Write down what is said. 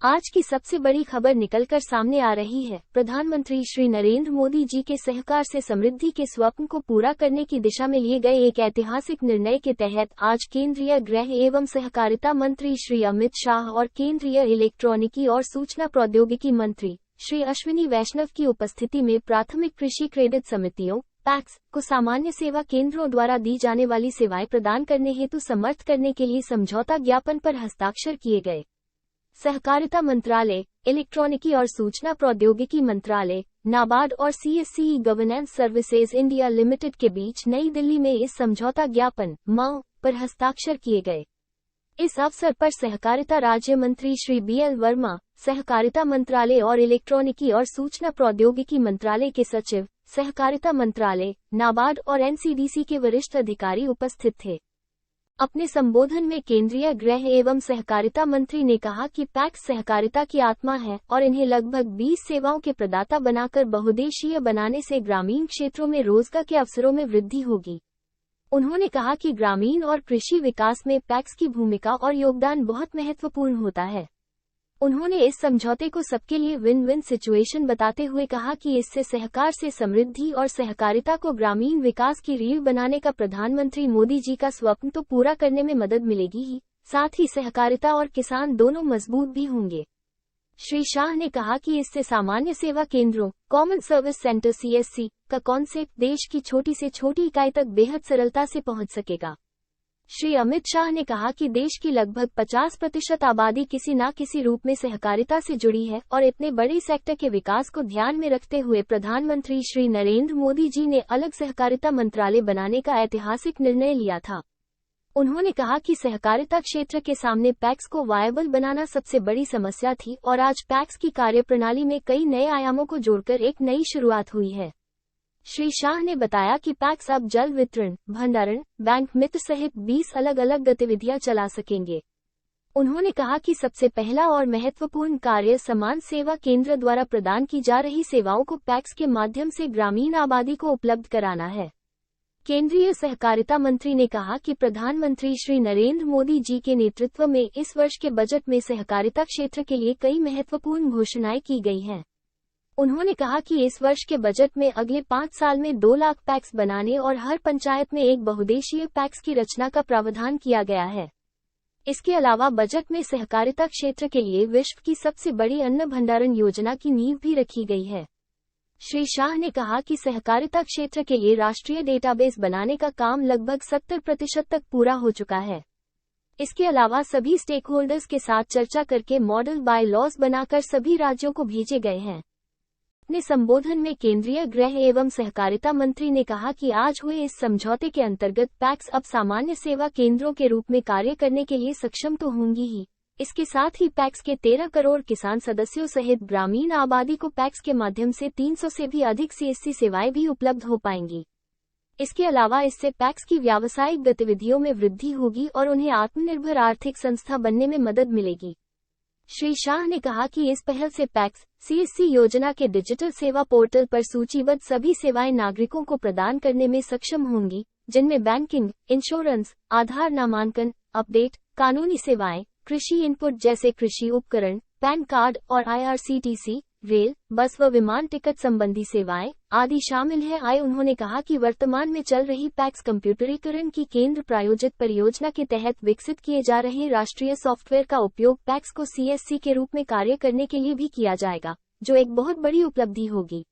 आज की सबसे बड़ी खबर निकलकर सामने आ रही है। प्रधानमंत्री श्री नरेंद्र मोदी जी के सहकार से समृद्धि के स्वप्न को पूरा करने की दिशा में लिए गए एक ऐतिहासिक निर्णय के तहत आज केंद्रीय गृह एवं सहकारिता मंत्री श्री अमित शाह और केंद्रीय इलेक्ट्रॉनिकी और सूचना प्रौद्योगिकी मंत्री श्री अश्विनी वैष्णव की उपस्थिति में प्राथमिक कृषि क्रेडिट समितियों पैक्स को सामान्य सेवा केंद्रों द्वारा दी जाने वाली सेवाएं प्रदान करने हेतु समर्थ करने के लिए समझौता ज्ञापन पर हस्ताक्षर किए गए। सहकारिता मंत्रालय, इलेक्ट्रॉनिकी और सूचना प्रौद्योगिकी मंत्रालय, नाबार्ड और CSC governance services India limited के बीच नई दिल्ली में इस समझौता ज्ञापन (MoU) पर हस्ताक्षर किए गए। इस अवसर पर सहकारिता राज्य मंत्री श्री BL वर्मा, सहकारिता मंत्रालय और इलेक्ट्रॉनिकी और सूचना प्रौद्योगिकी मंत्रालय के सचिव, सहकारिता मंत्रालय, नाबार्ड और NCDC के वरिष्ठ अधिकारी उपस्थित थे। अपने संबोधन में केंद्रीय गृह एवं सहकारिता मंत्री ने कहा कि पैक्स सहकारिता की आत्मा है और इन्हें लगभग 20 सेवाओं के प्रदाता बनाकर बहुउद्देशीय बनाने से ग्रामीण क्षेत्रों में रोजगार के अवसरों में वृद्धि होगी। उन्होंने कहा कि ग्रामीण और कृषि विकास में पैक्स की भूमिका और योगदान बहुत महत्वपूर्ण होता है। उन्होंने इस समझौते को सबके लिए विन विन सिचुएशन बताते हुए कहा कि इससे सहकार से समृद्धि और सहकारिता को ग्रामीण विकास की रीढ़ बनाने का प्रधानमंत्री मोदी जी का स्वप्न तो पूरा करने में मदद मिलेगी ही, साथ ही सहकारिता और किसान दोनों मजबूत भी होंगे। श्री शाह ने कहा कि इससे सामान्य सेवा केंद्रों कॉमन सर्विस सेंटर CSC का कॉन्सेप्ट देश की छोटी से छोटी इकाई तक बेहद सरलता से पहुंच सकेगा। श्री अमित शाह ने कहा कि देश की लगभग 50% आबादी किसी न किसी रूप में सहकारिता से जुड़ी है और इतने बड़े सेक्टर के विकास को ध्यान में रखते हुए प्रधानमंत्री श्री नरेंद्र मोदी जी ने अलग सहकारिता मंत्रालय बनाने का ऐतिहासिक निर्णय लिया था। उन्होंने कहा कि सहकारिता क्षेत्र के सामने पैक्स को वायबल बनाना सबसे बड़ी समस्या थी और आज पैक्स की कार्यप्रणाली में कई नए आयामों को जोड़कर एक नई शुरुआत हुई है। श्री शाह ने बताया कि पैक्स अब जल वितरण, भंडारण, बैंक मित्र सहित 20 अलग अलग गतिविधियां चला सकेंगे। उन्होंने कहा कि सबसे पहला और महत्वपूर्ण कार्य समान सेवा केंद्र द्वारा प्रदान की जा रही सेवाओं को पैक्स के माध्यम से ग्रामीण आबादी को उपलब्ध कराना है। केंद्रीय सहकारिता मंत्री ने कहा कि प्रधानमंत्री श्री नरेंद्र मोदी जी के नेतृत्व में इस वर्ष के बजट में सहकारिता क्षेत्र के लिए कई महत्वपूर्ण घोषणाएं की गई हैं। उन्होंने कहा कि इस वर्ष के बजट में अगले 5 साल में 2 लाख पैक्स बनाने और हर पंचायत में एक बहुउद्देशीय पैक्स की रचना का प्रावधान किया गया है। इसके अलावा बजट में सहकारिता क्षेत्र के लिए विश्व की सबसे बड़ी अन्न भंडारण योजना की नींव भी रखी गई है। श्री शाह ने कहा कि सहकारिता क्षेत्र के लिए राष्ट्रीय डेटाबेस बनाने का काम लगभग 70% तक पूरा हो चुका है। इसके अलावा सभी स्टेक होल्डर्स के साथ चर्चा करके मॉडल बाय लॉज बनाकर सभी राज्यों को भेजे गए हैं। अपने संबोधन में केंद्रीय गृह एवं सहकारिता मंत्री ने कहा कि आज हुए इस समझौते के अंतर्गत पैक्स अब सामान्य सेवा केंद्रों के रूप में कार्य करने के लिए सक्षम तो होंगी ही, इसके साथ ही पैक्स के 13 करोड़ किसान सदस्यों सहित ग्रामीण आबादी को पैक्स के माध्यम से 300 से भी अधिक CSC सेवाएं भी उपलब्ध हो पाएंगी। इसके अलावा इससे पैक्स की व्यावसायिक गतिविधियों में वृद्धि होगी और उन्हें आत्मनिर्भर आर्थिक संस्था बनने में मदद मिलेगी। श्री शाह ने कहा कि इस पहल से पैक्स CSC योजना के डिजिटल सेवा पोर्टल पर सूचीबद्ध सभी सेवाएं नागरिकों को प्रदान करने में सक्षम होंगी, जिनमें बैंकिंग, इंश्योरेंस, आधार नामांकन, अपडेट, कानूनी सेवाएं, कृषि इनपुट जैसे कृषि उपकरण, पैन कार्ड और IRCTC, रेल, बस व विमान टिकट संबंधी सेवाएं आदि शामिल है। उन्होंने कहा कि वर्तमान में चल रही पैक्स कंप्यूटरीकरण की केंद्र प्रायोजित परियोजना के तहत विकसित किए जा रहे राष्ट्रीय सॉफ्टवेयर का उपयोग पैक्स को CSC के रूप में कार्य करने के लिए भी किया जाएगा, जो एक बहुत बड़ी उपलब्धि होगी।